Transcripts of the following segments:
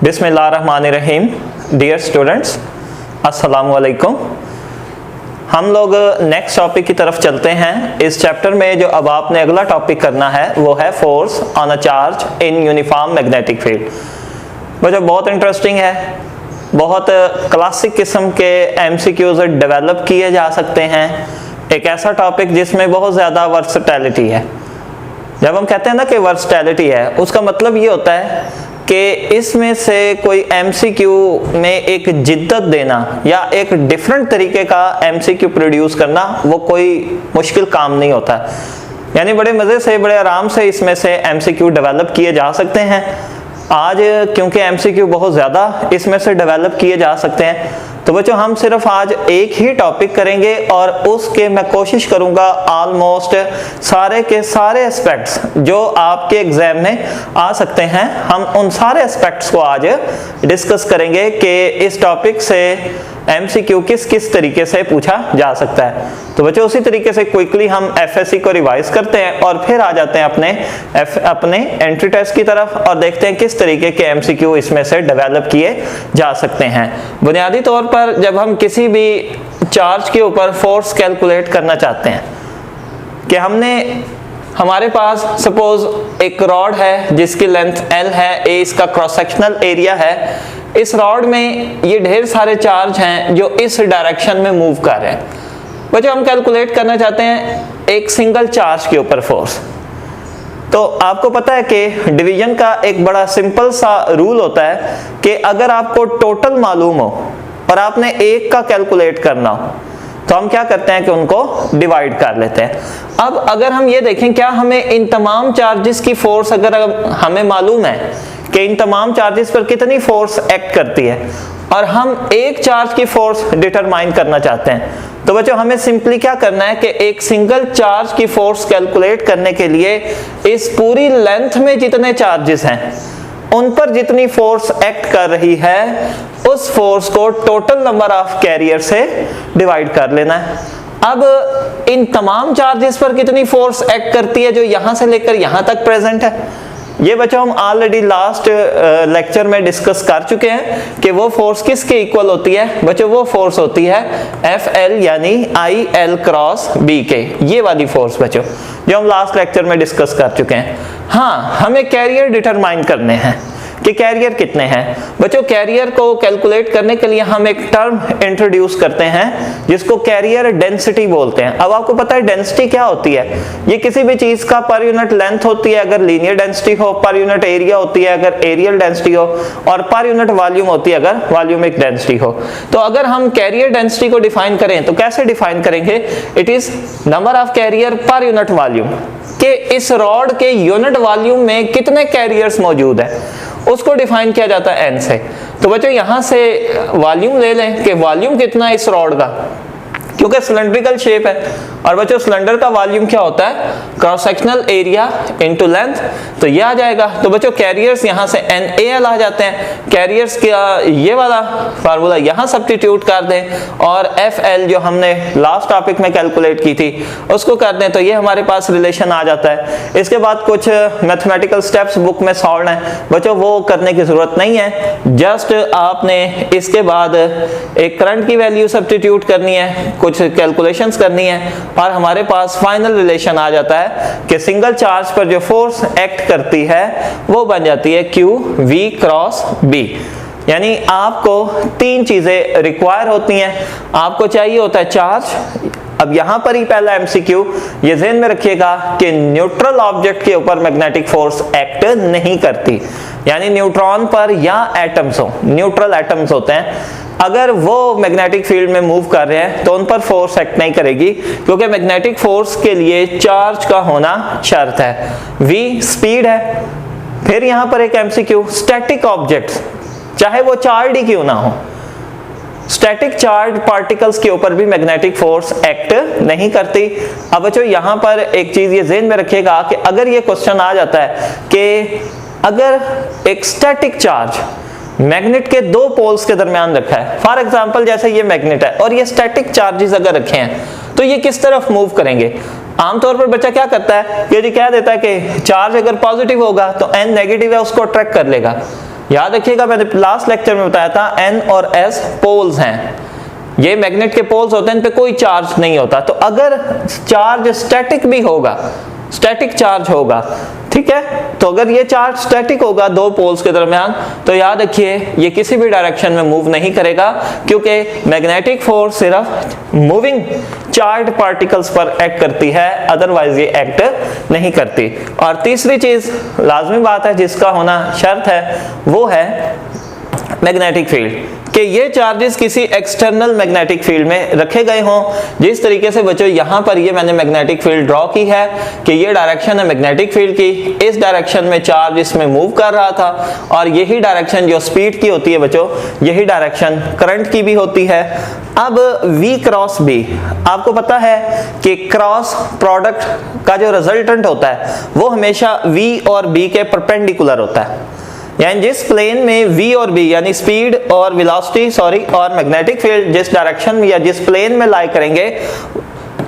बिस्मिल्लाहिर्रहमानिर्रहीम। Dear students, अस्सलामु अलैकुम। हम लोग नेक्स्ट टॉपिक की तरफ चलते हैं। इस चैप्टर में जो अब आपने अगला टॉपिक करना है वो है force on a charge in uniform magnetic field. वो जो बहुत इंटरेस्टिंग है, बहुत क्लासिक किस्म के एमसीक्यूज डेवलप किए जा सकते हैं। एक ऐसा टॉपिक जिसमें बहुत ज़्यादा वर्सटैलिटी है। जब हम कहते हैं ना कि वर्सटैलिटी है, उसका मतलब ये होता है कि इसमें से कोई एमसीक्यू में एक जिद्दत देना या एक डिफरेंट तरीके का एमसीक्यू प्रोड्यूस करना वो कोई मुश्किल काम नहीं होता। यानी बड़े मज़े से, बड़े आराम से इसमें से एमसीक्यू डेवलप किए जा सकते हैं। आज क्योंकि एमसीक्यू बहुत ज़्यादा इसमें से डेवलप किए जा सकते हैं, तो बच्चों हम सिर्फ आज एक ही टॉपिक करेंगे और उसके मैं कोशिश करूंगा ऑलमोस्ट सारे के सारे एस्पेक्ट्स जो आपके एग्जाम में आ सकते हैं, हम उन सारे एस्पेक्ट्स को आज डिस्कस करेंगे कि इस टॉपिक से एमसीक्यू किस किस तरीके से पूछा जा सकता है। तो बच्चों उसी तरीके से क्विकली हम एफएससी को रिवाइज करते हैं और फिर आ जाते हैं अपने एंट्री टेस्ट की तरफ और देखते हैं किस तरीके के एमसीक्यू इसमें से डेवलप किए जा सकते हैं। बुनियादी तौर पर जब हम किसी भी चार्ज के ऊपर फोर्स कैलकुलेट करना चाहते हैं कि हमारे पास सपोज एक रॉड है जिसकी लेंथ L है, A इसका क्रॉस सेक्शनल एरिया है। इस रॉड में ये ढेर सारे चार्ज हैं जो इस डायरेक्शन में मूव कर रहे हैं। बच्चों हम कैलकुलेट करना चाहते हैं एक सिंगल चार्ज के ऊपर फोर्स। तो आपको पता है कि डिवीजन का एक बड़ा सिंपल सा रूल होता है कि अगर आपको टोटल मालूम हो और आपने एक का कैलकुलेट करना हो तो हम क्या करते हैं कि उनको डिवाइड कर लेते हैं। अब अगर हम ये देखें, क्या हमें इन तमाम चार्जेस की फोर्स अगर हमें मालूम है कि इन तमाम चार्जेस पर कितनी फोर्स एक्ट करती है और हम एक चार्ज की फोर्स डिटरमाइन करना चाहते हैं, तो बच्चों हमें सिंपली क्या करना है कि एक सिंगल चार्ज की फोर्स कैलकुलेट करने के लिए इस पूरी लेंथ में जितने चार्जेस हैं उन पर जितनी फोर्स एक्ट कर रही है उस फोर्स को टोटल नंबर ऑफ कैरियर से डिवाइड कर लेना है। अब इन तमाम चार्जेस पर कितनी फोर्स एक्ट करती है जो यहां से लेकर यहां तक प्रेजेंट है, ये बच्चों हम ऑलरेडी लास्ट लेक्चर में डिस्कस कर चुके हैं कि वो फोर्स किसके इक्वल होती है। बच्चों वो फोर्स होती है FL यानी IL क्रॉस B के, ये वाली फोर्स बच्चों जो हम लास्ट लेक्चर में डिस्कस कर चुके हैं। हाँ, हमें कैरियर डिटरमाइन करने हैं कि कैरियर कितने हैं। बच्चों कैरियर को कैलकुलेट करने के लिए हम एक टर्म इंट्रोड्यूस करते हैं जिसको कैरियर डेंसिटी बोलते हैं। अब आपको पता है डेंसिटी क्या होती है, ये किसी भी चीज का पर यूनिट लेंथ होती है अगर लीनियर डेंसिटी हो, पर यूनिट एरिया होती है अगर एरियल डेंसिटी हो, और पर यूनिट वॉल्यूम होती है अगर वॉल्यूमिक डेंसिटी हो। तो अगर हम कैरियर डेंसिटी को डिफाइन करें तो कैसे डिफाइन करेंगे, it is number of carrier per unit volume, कि इस रॉड के यूनिट वॉल्यूम में कितने कैरियर्स मौजूद है उसको डिफाइन किया जाता है N से। तो बच्चों यहां से वॉल्यूम ले लें कि वॉल्यूम कितना है इस रॉड का, क्योंकि सिलेंड्रिकल शेप है और बच्चों सिलेंडर का वॉल्यूम क्या होता है, cross sectional area into length, तो ये आ जाएगा। तो बच्चों कैरियर्स यहां से NaL आ जाते हैं। कैरियर्स का ये वाला फार्मूला यहां सब्स्टिट्यूट कर दें और FL जो हमने लास्ट टॉपिक में कैलकुलेट की थी उसको कर दें, तो ये हमारे पास रिलेशन आ जाता है। इसके बाद कुछ मैथमेटिकल स्टेप्स बुक में सॉल्व हैं बच्चों, वो करने की जरूरत नहीं है। जस्ट आपने इसके बाद एक करंट की वैल्यू सब्स्टिट्यूट करनी है, कुछ कैलकुलेशंस करनी है और हमारे पास फाइनल रिलेशन आ जाता है कि सिंगल चार्ज पर जो फोर्स एक्ट करती है वो बन जाती है QV क्रॉस B। यानी आपको तीन चीजें रिक्वायर होती हैं। आपको चाहिए होता है चार्ज। अब यहां पर ही पहला एमसीक्यू ये ध्यान में रखिएगा कि न्यूट्रल ऑब्जेक्ट के ऊपर मैग्नेटिक फोर्स एक्ट नहीं करती, यानी न्यूट्रॉन पर या एटम्स हो, न्यूट्रल एटम्स होते हैं, अगर वो मैग्नेटिक फील्ड में मूव कर रहे हैं तो उन पर फोर्स एक्ट नहीं करेगी, क्योंकि मैग्नेटिक फोर्स के लिए चार्ज का होना शर्त है। V स्पीड है। फिर यहां पर एक एमसीक्यू, स्टैटिक ऑब्जेक्ट्स चाहे वो चार्ज ही क्यों ना हो, स्टैटिक चार्ज पार्टिकल्स के ऊपर भी मैग्नेटिक फोर्स एक्ट नहीं करती। अब बच्चों यहां पर एक चीज ये ज़हन में रखिएगा कि अगर ये क्वेश्चन आ जाता है कि अगर एक स्टैटिक चार्ज मैग्नेट के दो पोल्स के दरमियान रखा है, फॉर एग्जांपल जैसे ये मैग्नेट है और ये स्टैटिक चार्जेस अगर रखे हैं तो ये किस तरफ मूव करेंगे। आमतौर पर बच्चा क्या करता है, ये कह देता है कि चार्ज अगर पॉजिटिव होगा तो N नेगेटिव है उसको अट्रैक्ट कर लेगा, याद रखिएगा मैंने लास्ट लेक्चर में बताया था N और S पोल्स हैं, ये मैग्नेट के पोल्स होते हैं, इन पे कोई चार्ज नहीं होता। तो अगर चार्ज स्टैटिक भी होगा, स्टैटिक चार्ज होगा, ठीक है, तो अगर ये चार्ज स्टैटिक होगा दो पोल्स के दरमियान, तो याद रखिए ये किसी भी डायरेक्शन में मूव नहीं करेगा, क्योंकि मैग्नेटिक फोर्स सिर्फ मूविंग चार्ज पार्टिकल्स पर एक्ट करती है, अदरवाइज ये एक्ट नहीं करती। और तीसरी चीज लाजमी बात है जिसका होना शर्त है, वो है मैग्नेटिक फील्ड, कि ये चार्जेस किसी एक्सटर्नल मैग्नेटिक फील्ड में रखे गए हों। जिस तरीके से बच्चों यहाँ पर ये मैंने मैग्नेटिक फील्ड ड्रॉ की है कि ये डायरेक्शन है मैग्नेटिक फील्ड की, इस डायरेक्शन में चार्ज इसमें मूव कर रहा था, और यही डायरेक्शन जो स्पीड की होती है बच्चों, यही डायरेक्शन करंट की भी होती है। अब V क्रॉस B, आपको पता है कि क्रॉस प्रोडक्ट का जो रिजल्टेंट होता है वो हमेशा V और B के परपेंडिकुलर होता है, यानी जिस प्लेन में V और B यानी स्पीड और वेलोसिटी और मैग्नेटिक फील्ड जिस डायरेक्शन में या जिस प्लेन में लाई करेंगे,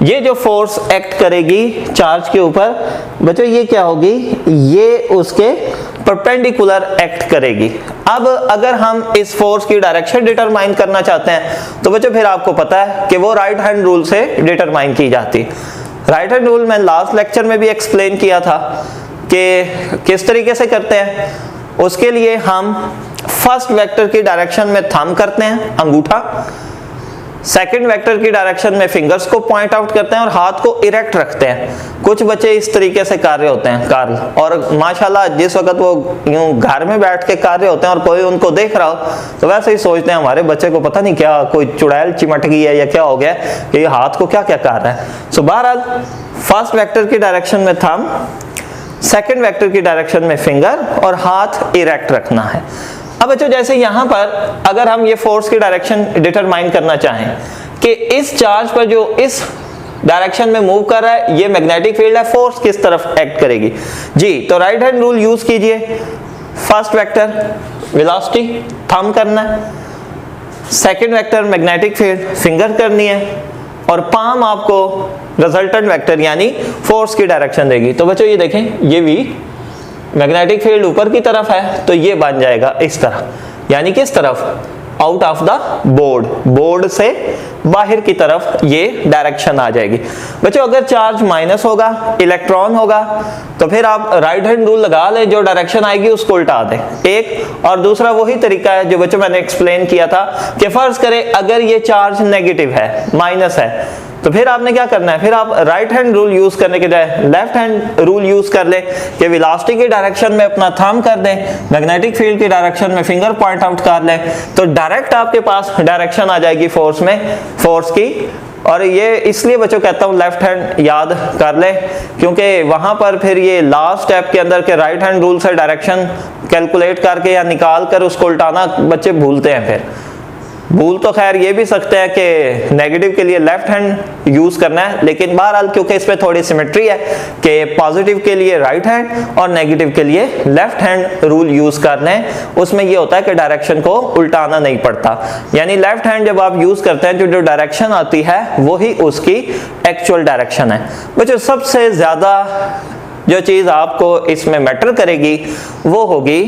ये जो फोर्स एक्ट करेगी चार्ज के ऊपर बच्चों, ये क्या होगी, ये उसके परपेंडिकुलर एक्ट करेगी। अब अगर हम इस फोर्स की डायरेक्शन डिटरमाइन करना चाहते हैं तो बच्चों फिर आपको पता है कि वो राइट हैंड रूल से डिटरमाइन की जाती। राइट हैंड रूल मैं लास्ट लेक्चर में भी एक्सप्लेन किया था कि किस तरीके से करते हैं। उसके लिए हम फर्स्ट वेक्टर की डायरेक्शन में थंब करते हैं, अंगूठा, सेकंड वेक्टर की डायरेक्शन में फिंगर्स को पॉइंट आउट करते हैं और हाथ को इरेक्ट रखते हैं। कुछ बच्चे इस तरीके से कर रहे होते हैं कार्ल, और माशाल्लाह जिस वक्त वो यूं घर में बैठ के कर रहे होते हैं और कोई उनको देख रहा हो तो वैसे ही सोचते हैं हमारे बच्चे को पता नहीं क्या कोई चुड़ैल चिमट गई है या क्या हो गया कि ये हाथ को क्या क्या कर रहा है। सो बहरहाल फर्स्ट वेक्टर की डायरेक्शन में थंब, सेकंड वेक्टर की डायरेक्शन में फिंगर और हाथ इरेक्ट रखना है। अब बच्चों जैसे यहाँ पर अगर हम ये फोर्स की डायरेक्शन डिटरमाइन करना चाहें कि इस चार्ज पर जो इस डायरेक्शन में मूव कर रहा है ये मैग्नेटिक फील्ड है, फोर्स किस तरफ एक्ट करेगी जी, तो राइट हैंड रूल यूज कीजिए। फर्स्ट वेक्टर वेलोसिटी थंब करना है, second vector magnetic field finger करनी है, और पाम आपको रिजल्टेंट वेक्टर यानी फोर्स की डायरेक्शन देगी। तो बच्चों ये देखें, ये भी मैग्नेटिक फील्ड ऊपर की तरफ है तो ये बन जाएगा इस तरह, यानी किस तरफ, out of the board, board से बाहर की तरफ ये डायरेक्शन आ जाएगी। बच्चों अगर चार्ज माइनस होगा, इलेक्ट्रॉन होगा, तो फिर आप राइट हैंड रूल लगा लें, जो डायरेक्शन आएगी उसको उल्टा दें एक। और दूसरा वही तरीका है जो बच्चों मैंने एक्सप्लेन किया था कि फर्ज करें अगर ये चार्ज नेगेटिव है, माइनस है, तो फिर आपने क्या करना है, फिर आप राइट हैंड रूल यूज करने के बजाय लेफ्ट हैंड रूल यूज कर लें कि वेलोसिटी की डायरेक्शन में अपना थंब कर दें, मैग्नेटिक फील्ड की डायरेक्शन में फिंगर पॉइंट आउट कर लें, तो डायरेक्ट आपके पास डायरेक्शन आ जाएगी फोर्स में, फोर्स की। और ये इसलिए बच्चों कहता हूँ लेफ्ट हैंड याद कर लें, क्योंकि वहां पर फिर ये लास्ट स्टेप के अंदर के राइट हैंड रूल से डायरेक्शन कैलकुलेट करके या निकाल कर उसको उल्टाना बच्चे भूलते हैं। फिर भूल तो खैर ये भी सकते हैं कि नेगेटिव के लिए लेफ्ट हैंड यूज करना है, लेकिन बहरहाल क्योंकि इसमें थोड़ी सिमेट्री है कि पॉजिटिव के लिए राइट हैंड और नेगेटिव के लिए लेफ्ट हैंड रूल यूज करना है, उसमें ये होता है कि डायरेक्शन को उल्टाना नहीं पड़ता। यानी लेफ्ट हैंड जब आप यूज करते हैं जो डायरेक्शन आती है वही उसकी एक्चुअल डायरेक्शन है। बच्चों सबसे ज्यादा जो चीज आपको इसमें मैटर करेगी वो होगी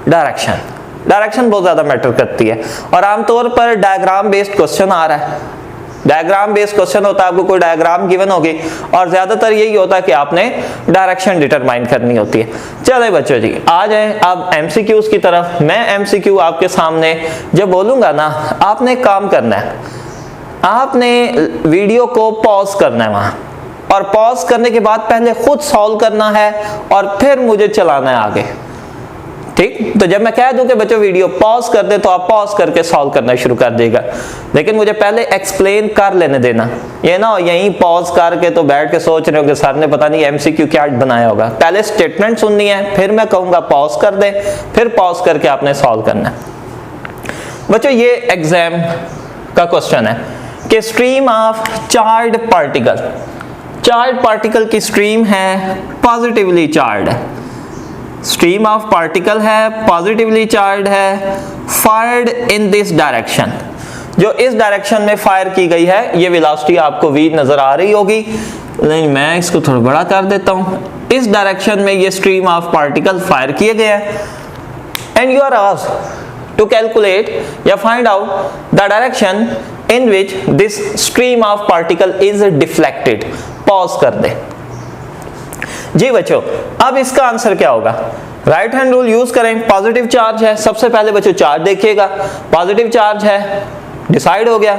डायरेक्शन। डायरेक्शन बहुत ज्यादा मैटर करती है, और आमतौर पर डायग्राम बेस्ड क्वेश्चन आ रहा है। डायग्राम बेस्ड क्वेश्चन होता है, आपको कोई डायग्राम गिवन होगी और ज्यादातर यही होता है कि आपने डायरेक्शन डिटरमाइन करनी होती है। चले बच्चों जी आ जाए अब एमसीक्यूज की तरफ। मैं एमसीक्यू आपके सामने जब बोलूंगा ना, आपने काम करना है, आपने वीडियो को पॉज करना है वहां, और पॉज करने के बाद पहले खुद सॉल्व करना है और फिर मुझे चलाना है आगे, ठीक। तो जब मैं कह दूं कि बच्चों वीडियो पॉज कर दे तो आप पॉज करके सॉल्व करना शुरू कर देगा, लेकिन मुझे पहले एक्सप्लेन कर लेने देना। ये ना यहीं पॉज करके तो बैठ के सोच रहे हो कि सर ने पता नहीं एमसीक्यू क्या बनाया होगा। पहले स्टेटमेंट सुननी है, फिर मैं कहूंगा पॉज कर दे, फिर पॉज करके आपने सॉल्व करना है। बच्चों ये एग्जाम का क्वेश्चन है कि stream of charge particle, charge particle की स्ट्रीम है पॉजिटिवली चार्ज है, स्ट्रीम ऑफ पार्टिकल है पॉजिटिवली चार्ज है, फायर्ड इन दिस डायरेक्शन, जो इस डायरेक्शन में फायर की गई है। ये वेलोसिटी आपको v नजर आ रही होगी, नहीं मैं इसको थोड़ा बड़ा कर देता हूं। इस डायरेक्शन में ये स्ट्रीम ऑफ पार्टिकल फायर किए गए हैं, and you are asked to calculate या find out the direction in which this stream of particle is deflected. Pause कर दे जी बच्चों। अब इसका आंसर क्या होगा? राइट हैंड रूल यूज करें। पॉजिटिव चार्ज है, सबसे पहले बच्चों चार्ज देखिएगा, पॉजिटिव चार्ज है, डिसाइड हो गया।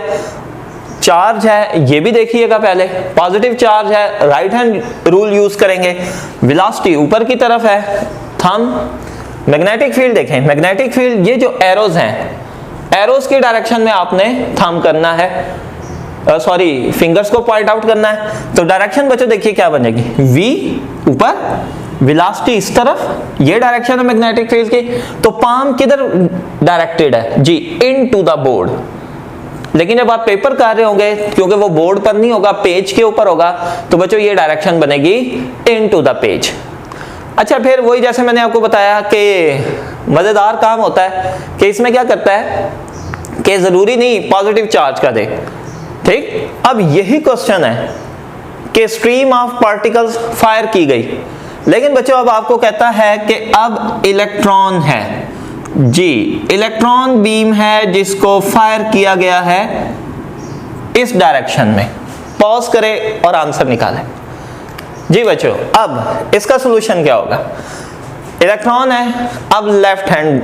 चार्ज है ये भी देखिएगा पहले, पॉजिटिव चार्ज है, राइट हैंड रूल यूज करेंगे। वेलोसिटी ऊपर की तरफ है, थंब। मैग्नेटिक फील्ड देखें, मैग्नेटिक फील्ड ये जो एरोज हैं, एरोज की डायरेक्शन में आपने थंब करना है, सॉरी फिंगर्स को पॉइंट आउट करना है। तो डायरेक्शन बच्चों देखिए क्या बनेगी, v ऊपर, वेलोसिटी इस तरफ, ये डायरेक्शन है मैग्नेटिक फील्ड की। तो पाम किधर डायरेक्टेड है जी, इनटू द बोर्ड। लेकिन जब आप पेपर कर रहे होंगे, क्योंकि वो बोर्ड पर नहीं होगा, पेज के ऊपर होगा, तो बच्चों ये डायरेक्शन बनेगी इनटू द पेज। अच्छा, फिर वही जैसे मैंने आपको बताया कि मजेदार काम होता है कि इसमें क्या करता है कि जरूरी नहीं पॉजिटिव चार्ज का दे, ठीक। अब यही क्वेश्चन है कि स्ट्रीम ऑफ पार्टिकल्स फायर की गई, लेकिन बच्चों अब आपको कहता है कि अब इलेक्ट्रॉन है जी, इलेक्ट्रॉन बीम है जिसको फायर किया गया है इस डायरेक्शन में। पॉज करें और आंसर निकालें जी बच्चों। अब इसका सॉल्यूशन क्या होगा? इलेक्ट्रॉन है, अब लेफ्ट हैंड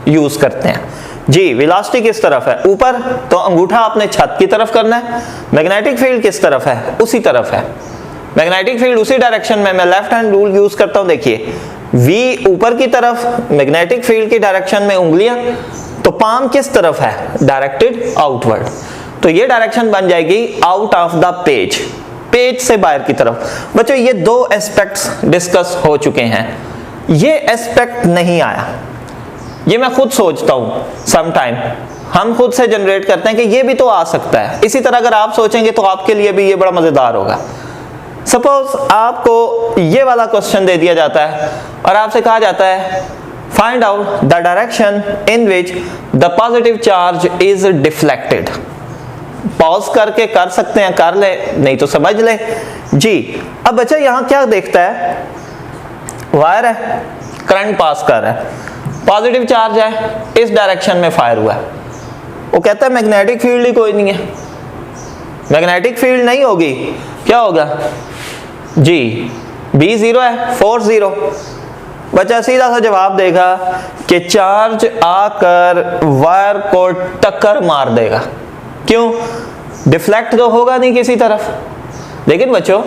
यूज करते हैं जी। वेलोसिटी किस तरफ है? ऊपर, तो अंगूठा आपने छत की तरफ करना है। मैग्नेटिक फील्ड किस तरफ है? उसी तरफ है। मैग्नेटिक फील्ड उसी डायरेक्शन में, मैं लेफ्ट हैंड रूल यूज करता हूं। देखिए v ऊपर की तरफ, मैग्नेटिक फील्ड की डायरेक्शन में उंगलियां, तो पाम किस तरफ है? Directed outward. तो ये डायरेक्शन बन जाएगी out of the page, page से बाहर की तरफ। बच्चों ये दो एस्पेक्ट्स डिस्कस हो चुके हैं, ये एस्पेक्ट नहीं आया, ये मैं खुद सोचता हूं समटाइम, हम खुद से जनरेट करते हैं कि ये भी तो आ सकता है। इसी तरह अगर आप सोचेंगे तो आपके लिए भी ये बड़ा मजेदार होगा। सपोज आपको ये वाला क्वेश्चन दे दिया जाता है और आपसे कहा जाता है find out the direction in which the positive charge is deflected. Pause करके कर सकते हैं, कर ले, नहीं तो समझ ले जी। अब बच्चा यहां क्या देखता है, वायर है, करंट पास कर रहा है, पॉजिटिव चार्ज है, इस डायरेक्शन में फायर हुआ है। वो कहता है मैग्नेटिक फील्ड ही कोई नहीं है, मैग्नेटिक फील्ड नहीं होगी, क्या होगा जी, B 0 है, फोर्स 0। बच्चा सीधा सा जवाब देगा कि चार्ज आकर वायर को टक्कर मार देगा। क्यों? डिफ्लेक्ट तो होगा नहीं किसी तरफ। लेकिन बच्चों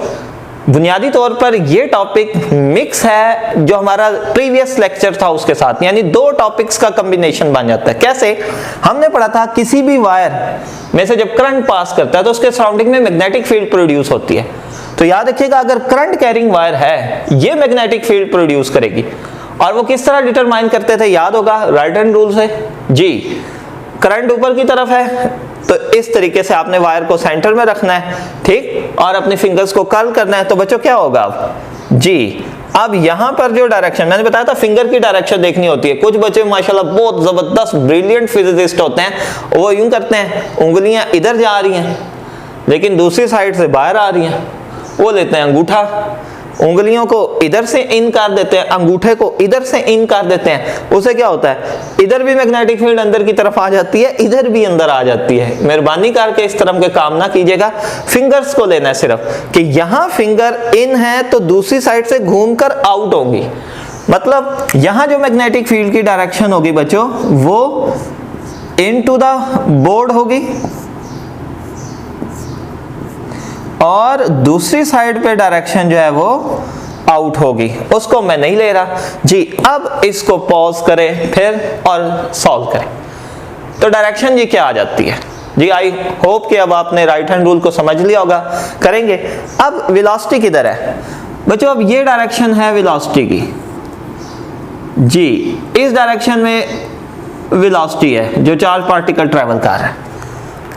बुनियादी तौर पर ये टॉपिक मिक्स है जो हमारा प्रीवियस लेक्चर था उसके साथ, यानी दो टॉपिक्स का कॉम्बिनेशन बन जाता है। कैसे? हमने पढ़ा था किसी भी वायर में से जब करंट पास करता है तो उसके सराउंडिंग में मैग्नेटिक फील्ड प्रोड्यूस होती है। तो याद रखिएगा अगर करंट कैरिंग वायर है ये मैग्नेटिक फील्ड प्रोड्यूस करेगी। और वो किस तरह डिटरमाइन करते थे, याद होगा, राइट हैंड रूल से जी। करंट ऊपर की तरफ है तो इस तरीके से आपने वायर को सेंटर में रखना है, ठीक, और अपने फिंगर्स को कर्ल करना है। तो बच्चों क्या होगा अब जी, अब यहां पर जो डायरेक्शन मैंने बताया था फिंगर की डायरेक्शन देखनी होती है। कुछ बच्चे माशाल्लाह बहुत जबरदस्त ब्रिलियंट फिजिसिस्ट होते हैं, वो यूं करते हैं, उंगलियां इधर जा रही हैं लेकिन दूसरी साइड से बाहर आ रही हैं, वो लेते हैं अंगूठा, उंगलियों को इधर से इन कर देते हैं, अंगूठे को इधर से इन कर देते हैं। उसे क्या होता है, इधर भी मैग्नेटिक फील्ड अंदर की तरफ आ जाती है, इधर भी अंदर आ जाती है। मेहरबानी करके इस तरह के काम ना कीजिएगा, फिंगर्स को लेना है सिर्फ कि यहां फिंगर इन है तो दूसरी साइड से घूमकर आउट होगी। मतलब यहां जो मैग्नेटिक फील्ड की डायरेक्शन होगी बच्चों वो इनटू द बोर्ड होगी और दूसरी साइड पे डायरेक्शन जो है वो आउट होगी। उसको मैं नहीं ले रहा जी। अब इसको पॉज करें फिर और सॉल्व करें तो डायरेक्शन जी क्या आ जाती है जी। आई होप कि अब आपने राइट हैंड रूल को समझ लिया होगा। करेंगे अब वेलोसिटी किधर है बच्चों, अब ये डायरेक्शन है वेलोसिटी की जी, इस डायरेक्शन में वेलोसिटी है जो चार्ज पार्टिकल ट्रेवल कर रहा है।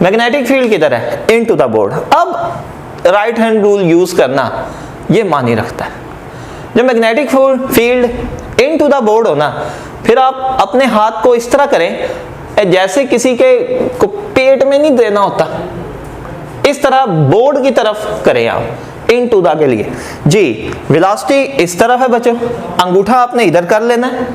मैग्नेटिक फील्ड किधर है, इनटू द बोर्ड। अब राइट हैंड रूल यूज करना ये मानी रखता है। जब magnetic field into the board हो ना, फिर आप अपने हाथ को इस तरह करें जैसे किसी के को पेट में नहीं देना होता, इस तरह बोर्ड की तरफ करें आप इनटू द के लिए जी। वेलोसिटी इस तरफ है बच्चों, अंगूठा आपने इधर कर लेना है,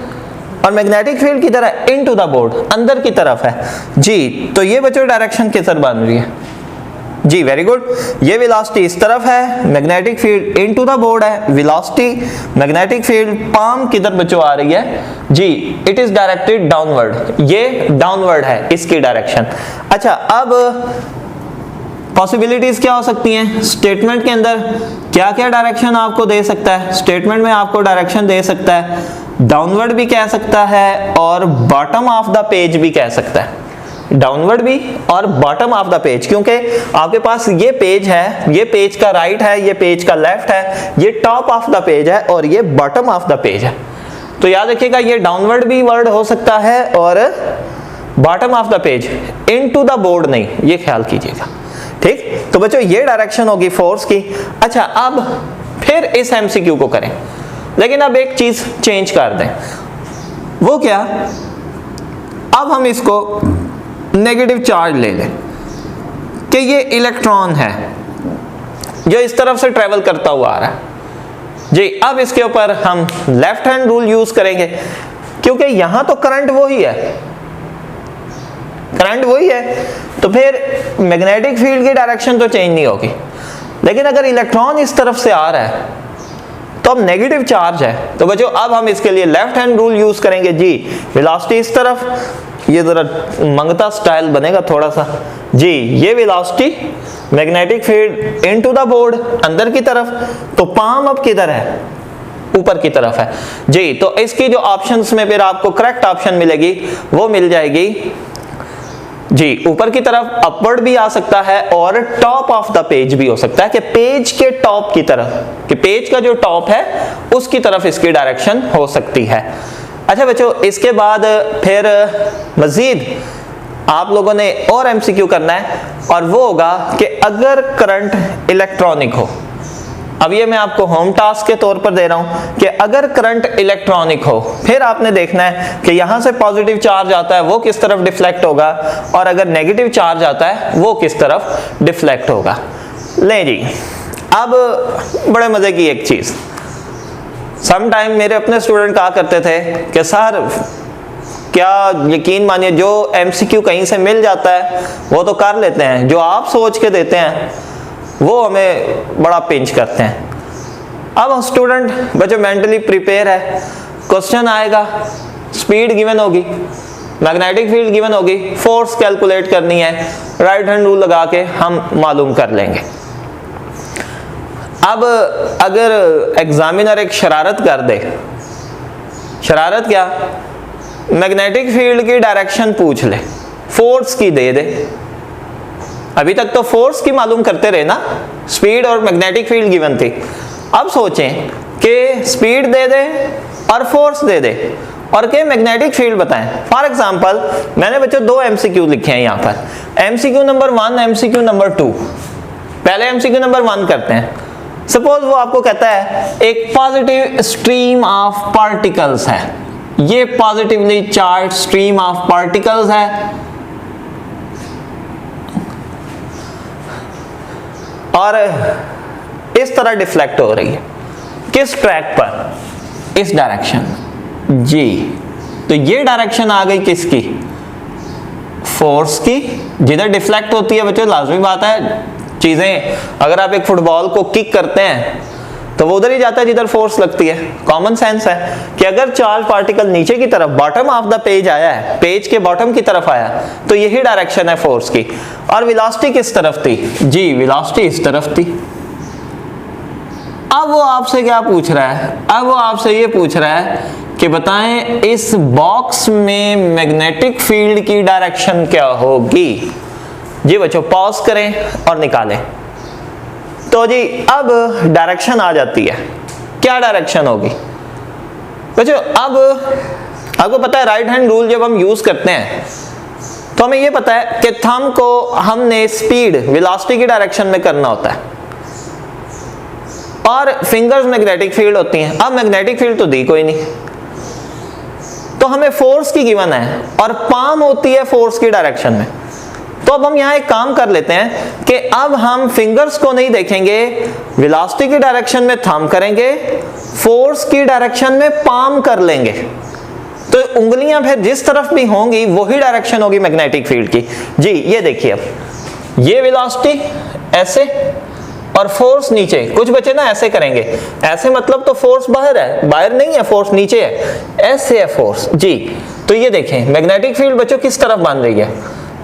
और मैग्नेटिक फील्ड की तरह इनटू द बोर्ड, अंदर की तरफ है जी। तो ये बच्चों डायरेक्शन किधर बन रही है जी, वेरी गुड। ये वेलोसिटी इस तरफ है, magnetic field into the board है, वेलोसिटी मैग्नेटिक फील्ड पाम किधर बच्चों आ रही है जी, इट इज डायरेक्टेड डाउनवर्ड, ये डाउनवर्ड है इसकी डायरेक्शन। अच्छा, अब पॉसिबिलिटीज क्या हो सकती हैं स्टेटमेंट के अंदर, क्या क्या डायरेक्शन आपको दे सकता है स्टेटमेंट में, आपको डायरेक्शन दे सकता है डाउनवर्ड भी कह सकता है और बॉटम ऑफ द पेज भी कह सकता है, डाउनवर्ड भी और बॉटम ऑफ द पेज, क्योंकि आपके पास ये पेज है, ये पेज का राइट है, ये पेज का लेफ्ट है, ये टॉप ऑफ द पेज है और ये बॉटम ऑफ द पेज है। तो याद रखिएगा ये डाउनवर्ड भी वर्ड हो सकता है और bottom of the page, into the board नहीं, ये ख्याल कीजिएगा, ठीक। तो बच्चों ये डायरेक्शन होगी फोर्स की। अच्छा, अब फिर इस एमसीक्यू को करें, लेकिन अब एक चीज चेंज कर दें, वो क्या, अब हम इसको नेगेटिव चार्ज ले लें कि ये इलेक्ट्रॉन है जो इस तरफ से ट्रेवल करता हुआ आ रहा है जी। अब इसके ऊपर हम लेफ्ट हैंड रूल यूज करेंगे, क्योंकि यहां तो करंट वही है, करंट वही है, तो फिर मैग्नेटिक फील्ड की डायरेक्शन तो चेंज नहीं होगी। लेकिन अगर इलेक्ट्रॉन इस तरफ से आ रहा है तो अब नेगेटिव चार्ज है, तो बच्चों अब हम इसके लिए लेफ्ट हैंड रूल यूज करेंगे जी। वेलोसिटी इस तरफ, ये जरा मंगता स्टाइल बनेगा थोड़ा सा जी, ये velocity magnetic field into the board, अंदर की तरफ, तो पाम अब किधर है, ऊपर की तरफ है जी। तो इसकी जो ऑप्शंस में फिर आपको करेक्ट ऑप्शन मिलेगी वो मिल जाएगी जी, ऊपर की तरफ अपवर्ड भी आ सकता है और टॉप ऑफ द पेज भी हो सकता है, कि पेज के टॉप की तरफ, कि पेज का जो टॉप है उसकी तरफ इसकी डायरेक्शन हो सकती है। अच्छा बच्चों, इसके बाद फिर मजीद आप लोगों ने और एमसीक्यू करना है और वो होगा कि अगर करंट इलेक्ट्रॉनिक हो, अब ये मैं आपको होम टास्क के तौर पर दे रहा हूं कि अगर करंट इलेक्ट्रॉनिक हो, फिर आपने देखना है कि यहां से पॉजिटिव चार्ज आता है वो किस तरफ डिफ्लेक्ट होगा और अगर नेगेटिव चार्ज आता है वो किस तरफ डिफ्लेक्ट होगा। ले जी, अब बड़े मजे की एक चीज, सम टाइम मेरे अपने स्टूडेंट कहा करते थे कि सर क्या यकीन मानिए जो एमसीक्यू कहीं से मिल जाता है वो तो कर लेते हैं, जो आप सोच के देते हैं वो हमें बड़ा पिंच करते हैं। अब स्टूडेंट बच्चे मेंटली प्रिपेयर है, क्वेश्चन आएगा, स्पीड गिवन होगी, मैग्नेटिक फील्ड गिवन होगी, फोर्स कैलकुलेट करनी है, राइट हैंड रूल लगा के हम मालूम कर लेंगे। अब अगर एग्जामिनर एक शरारत कर दे, शरारत क्या, मैग्नेटिक फील्ड की डायरेक्शन पूछ ले, फोर्स की दे दे, अभी तक तो फोर्स की मालूम करते रहे ना, स्पीड और मैग्नेटिक फील्ड गिवन थी। अब सोचें कि स्पीड दे दे और फोर्स दे दे और के मैग्नेटिक फील्ड बताएं। फॉर एग्जांपल मैंने बच्चों दो एमसीक्यू लिखे हैं यहाँ पर, एमसीक्यू नंबर 1, एमसीक्यू नंबर 2। पहले एमसीक्यू नंबर 1 करते हैं। सपोज वो आपको कहता है एक पॉजिटिव स्ट्रीम ऑफ पार्टिकल्स है, ये positively charge stream of particles है और इस तरह डिफ्लेक्ट हो रही है, किस ट्रैक पर, इस डायरेक्शन जी। तो ये डायरेक्शन आ गई किसकी, फोर्स की। जिधर डिफ्लेक्ट होती है बच्चों लाजमी बात है, चीजें अगर आप एक फुटबॉल को किक करते हैं तो वो उधर ही जाता है जिधर फोर्स लगती है। कॉमन सेंस है कि अगर चार्ज पार्टिकल नीचे की तरफ बॉटम ऑफ द पेज आया है, पेज के बॉटम की तरफ आया, तो यही डायरेक्शन है फोर्स की। और वेलोसिटी किस तरफ थी जी, वेलोसिटी इस तरफ थी। अब वो आपसे क्या पूछ रहा है, अब वो आपसे ये पूछ रहा है कि बताएं इस बॉक्स में मैग्नेटिक फील्ड की डायरेक्शन क्या होगी। जी बच्चों पॉज करें और निकालें। तो जी अब डायरेक्शन आ जाती है, क्या डायरेक्शन होगी बच्चों। अब आपको पता है राइट हैंड रूल जब हम यूज करते हैं तो हमें यह पता है कि थंब को हमने स्पीड वेलोसिटी की डायरेक्शन में करना होता है और फिंगर्स मैग्नेटिक फील्ड होती हैं। अब मैग्नेटिक फील्ड तो दी कोई नहीं, तो हमें फोर्स की गिवन है और पाम होती है फोर्स की डायरेक्शन में। तो अब हम यहाँ एक काम कर लेते हैं कि अब हम फिंगर्स को नहीं देखेंगे, वेलोसिटी की डायरेक्शन में थंब करेंगे, फोर्स की डायरेक्शन में पाम कर लेंगे। तो उंगलियां फिर जिस तरफ भी होंगी वही डायरेक्शन होगी मैग्नेटिक फील्ड की। जी ये देखिए, अब ये वेलोसिटी ऐसे और फोर्स नीचे। कुछ बच्चे ना ऐसे करेंगे, ऐसे मतलब तो फोर्स बाहर है, बाहर नहीं है, फोर्स नीचे है, ऐसे है फोर्स जी। तो ये देखें मैग्नेटिक फील्ड बच्चों किस तरफ बन रही है,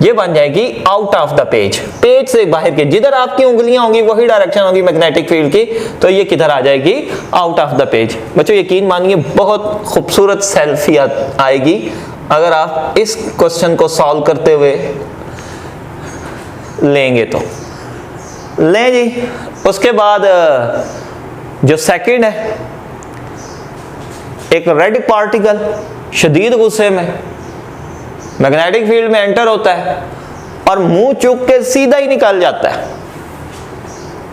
ये बन जाएगी out of the page, page से बाहर के, जिधर आपकी उंगलियां होंगी वही डायरेक्शन होगी मैग्नेटिक फील्ड की, तो ये किधर आ जाएगी, आउट ऑफ द पेज। बच्चों यकीन मानिए बहुत खूबसूरत सेल्फी आएगी अगर आप इस क्वेश्चन को सॉल्व करते हुए लेंगे तो। लें जी, उसके बाद जो सेकंड है, एक रेड पार्टिकल शदीद गुस्से में मैग्नेटिक फील्ड में एंटर होता है और मुंह चूक के सीधा ही निकल जाता है,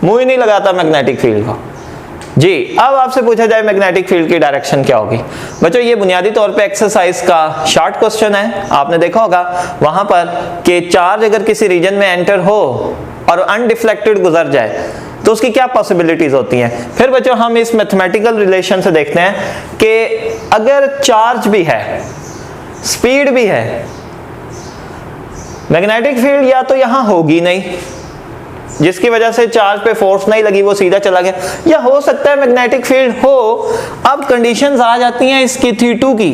मुंह ही नहीं लगाता मैग्नेटिक फील्ड को जी। अब आपसे पूछा जाए मैग्नेटिक फील्ड की डायरेक्शन क्या होगी। बच्चों ये बुनियादी तौर पे एक्सरसाइज का शॉर्ट क्वेश्चन है, आपने देखा होगा वहां पर कि चार्ज अगर किसी रीजन में एंटर हो और अनडिफ्लेक्टेड गुजर जाए तो उसकी क्या पॉसिबिलिटीज होती हैं। फिर बच्चों हम इस मैथमेटिकल रिलेशन से देखते हैं कि अगर चार्ज भी है, स्पीड भी है, मैग्नेटिक फील्ड या तो यहां होगी नहीं जिसकी वजह से चार्ज पे फोर्स नहीं लगी, वो सीधा चला गया, या हो सकता है मैग्नेटिक फील्ड हो। अब कंडीशंस आ जाती हैं इसकी थीटू की,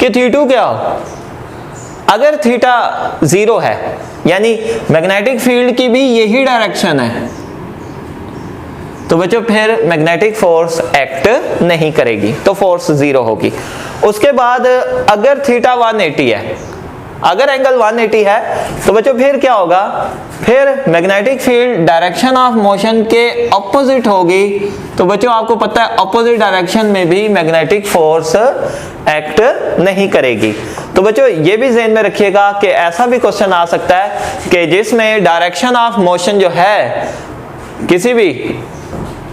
कि थीटू क्या हो, अगर थीटा 0 है यानी मैग्नेटिक फील्ड की भी यही डायरेक्शन है, तो बच्चों फिर मैग्नेटिक फोर्स एक्ट नहीं करेगी, तो फोर्स 0 होगी। उसके बाद अगर थीटा 180 है, अगर एंगल 180 है तो बच्चों फिर क्या होगा, फिर magnetic field direction of motion के ऑपोजिट होगी, तो बच्चों आपको पता है ऑपोजिट डायरेक्शन में भी मैग्नेटिक फोर्स एक्ट नहीं करेगी। तो बच्चों ये भी ध्यान में रखिएगा कि ऐसा भी क्वेश्चन आ सकता है कि जिसमें डायरेक्शन ऑफ मोशन जो है किसी भी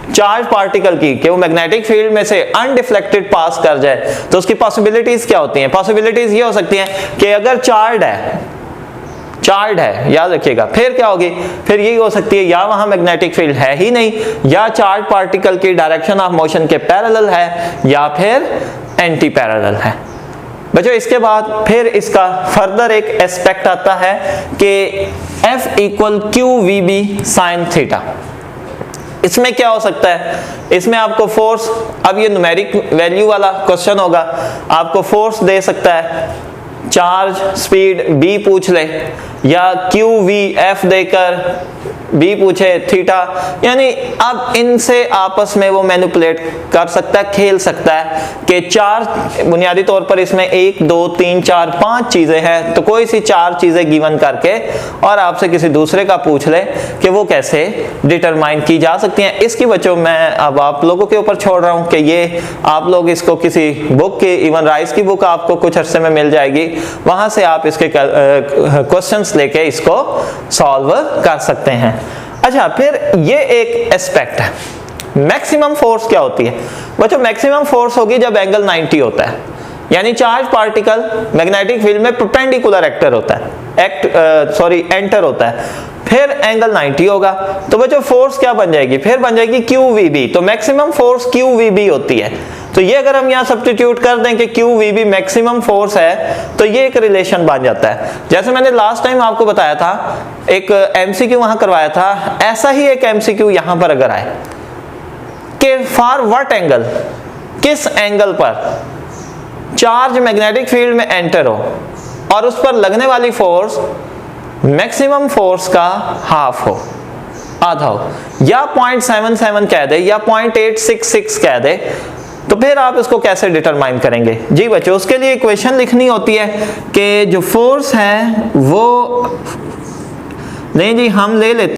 चार्ज पार्टिकल की, कि वो मैग्नेटिक फील्ड में से अनडिफ्लेक्टेड पास कर जाए, तो उसकी पॉसिबिलिटीज क्या होती हैं। पॉसिबिलिटीज ये हो सकती हैं कि अगर चार्ज है याद रखिएगा, फिर क्या होगी, फिर यही हो सकती है या वहां मैग्नेटिक फील्ड है ही नहीं, या चार्ज पार्टिकल की डायरेक्शन ऑफ मोशन के पैरेलल है, या फिर एंटी पैरेलल है। बच्चों इसके बाद फिर इसका फर्दर एक एस्पेक्ट आता है कि F = QVB sin थीटा। इसमें क्या हो सकता है, इसमें आपको फोर्स, अब ये न्यूमेरिक वैल्यू वाला क्वेश्चन होगा, आपको फोर्स दे सकता है, चार्ज स्पीड b पूछ ले, या QVF देकर b पूछे थीटा, यानी अब इनसे आपस में वो मैनिपुलेट कर सकता है, खेल सकता है कि चार बुनियादी तौर पर इसमें 1 2 3 4 5 चीजें हैं, तो कोई सी 4 चीजें गिवन करके और आपसे किसी दूसरे का पूछ ले कि वो कैसे डिटरमाइन की जा सकती हैं। इसकी बच्चों मैं अब आप लोगों के ऊपर छोड़ रहा हूं कि ये आप लोग इसको किसी बुक की, इवन राइस की बुक आपको कुछ अरसे में मिल जाएगी, वहां से आप इसके क्वेश्चंस लेके इसको सॉल्व कर सकते हैं। अच्छा, फिर ये एक एस्पेक्ट है, मैक्सिमम फोर्स क्या होती है। बच्चों मैक्सिमम फोर्स होगी जब एंगल 90 होता है, यानी चार्ज पार्टिकल मैग्नेटिक फील्ड में परपेंडिकुलर एंटर होता है, फिर एंगल 90 होगा, तो बच्चों फोर्स क्या बन जाएगी, फिर बन जाएगी QVB। तो मैक्सिमम फोर्स QVB होती है, तो ये अगर हम यहाँ सब्स्टिट्यूट कर दें कि QVB मैक्सिमम फोर्स है, तो ये एक रिलेशन बन जाता है। जैसे मैंने लास्ट टाइम आपको बताया था, एक MCQ वहां करवाया था, ऐसा ही एक MCQ यहां पर अगर आए कि फॉर व्हाट एंगल, किस एंगल पर चार्ज मैग्नेटिक फील्ड में एंटर हो और उस पर लगने वाली फोर्स मैक्सिमम फोर्स का हाफ हो, आधा हो, या 0.77 कह दे या 0.866 कह दे, तो फिर आप इसको कैसे डिटरमाइन करेंगे। जी बच्चों उसके लिए इक्वेशन लिखनी होती है कि जो फोर्स है वो, नहीं जी हम ले लेते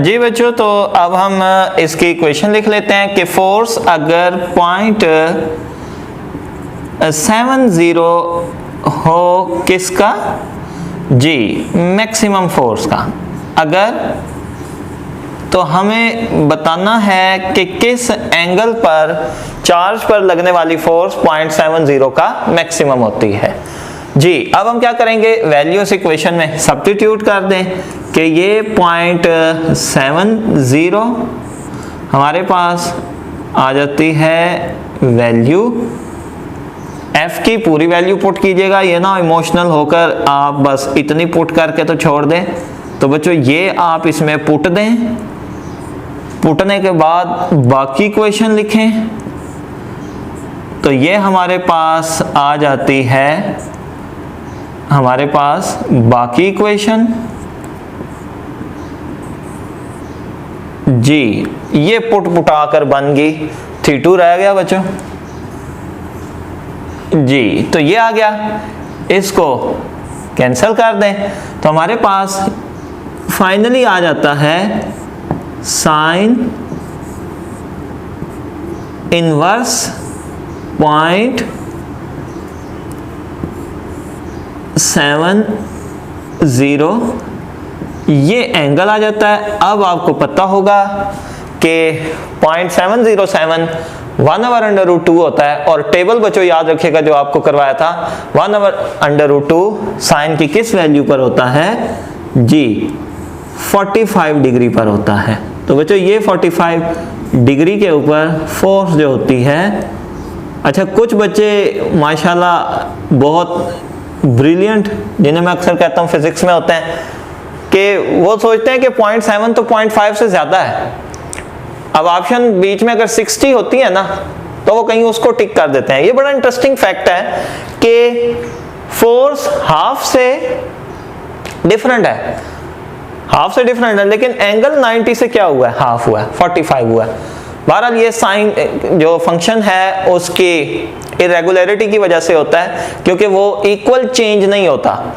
जी बच्चों, तो अब हम इसकी इक्वेशन लिख लेते हैं कि फोर्स अगर 0.70 हो किसका, जी मैक्सिमम फोर्स का, अगर, तो हमें बताना है कि किस एंगल पर चार्ज पर लगने वाली फोर्स 0.70 का मैक्सिमम होती है। जी अब हम क्या करेंगे, वैल्यू इस इक्वेशन में सब्स्टिट्यूट कर दें कि ये 0.70 हमारे पास आ जाती है वैल्यू f की पूरी वैल्यू पुट कीजिएगा, ये ना इमोशनल होकर आप बस इतनी पुट करके तो छोड़ दें। तो बच्चों ये आप इसमें पुट दें, पुटने के बाद बाकी इक्वेशन लिखें। तो ये हमारे पास आ जाती है, हमारे पास बाकी इक्वेशन जी, ये पुटा कर बन गई, थी2 रह गया बच्चों जी। तो ये आ गया, इसको कैंसिल कर दें तो हमारे पास फाइनली आ जाता है साइन इनवर्स 0.70, ये एंगल आ जाता है। अब आपको पता होगा कि 0.707 1/√2 होता है, और टेबल बच्चों याद रखिएगा जो आपको करवाया था, 1/√2 साइन की किस वैल्यू पर होता है जी, 45 डिग्री पर होता है। तो बच्चों ये 45 डिग्री के ऊपर फोर्स जो होती है, अच्छा कुछ बच्चे माशाल्लाह बहुत ब्रिलियंट, जिन्हें मैं अक्सर कहता हूँ फिजिक्स में होते हैं, कि वो सोचते हैं कि 0.7 तो 0.5 से ज़्यादा है। अब ऑप्शन बीच में अगर 60 होती है ना, तो वो कहीं उसको टिक कर देते हैं। ये बड़ा इंटरेस्टिंग फैक्ट है कि फोर्स हाफ से डिफरेंट है, हाफ से डिफरेंट है, लेकिन एंगल 90 से क्या हुआ है, हाफ हुआ है, 45 हुआ है। बहरहाल ये साइन जो फंक्शन है उसकी इरेगुलरिटी की वजह से होता है, क्योंकि वो इक्वल चेंज नहीं होता,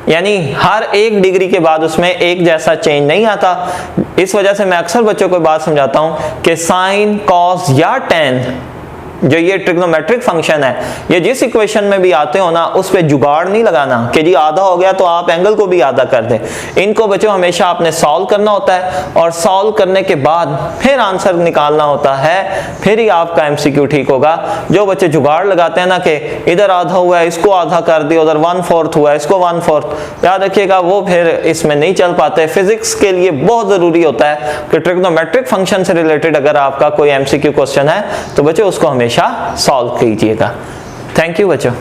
यानी हर 1 डिग्री के बाद उसमें एक जैसा चेंज नहीं आता। इस वजह से मैं अक्सर बच्चों को बात समझाता हूं कि साइन, कॉस या टेन, जो ये ट्रिग्नोमेट्रिक फंक्शन है, ये जिस इक्वेशन में भी आते हो ना, उस पे जुगाड़ नहीं लगाना कि जी आधा हो गया तो आप एंगल को भी आधा कर दें। इनको बच्चों हमेशा आपने सॉल्व करना होता है, और सॉल्व करने के बाद फिर आंसर निकालना होता है, फिर ही आपका एमसीक्यू ठीक होगा। जो बच्चे जुगाड़ लगाते हैं ना कि इधर आधा हुआ है इसको आधा कर दिया, उधर 1/4 हुआ है इसको 1/4, याद रखिएगा वो फिर इसमें नहीं चल पाते। फिजिक्स के लिए बहुत जरूरी होता है कि ट्रिग्नोमेट्रिक फंक्शन से रिलेटेड अगर आपका कोई एमसीक्यू क्वेश्चन है तो बच्चों उसको हमेशा सॉल्व कीजिएगा। थैंक यू बच्चों।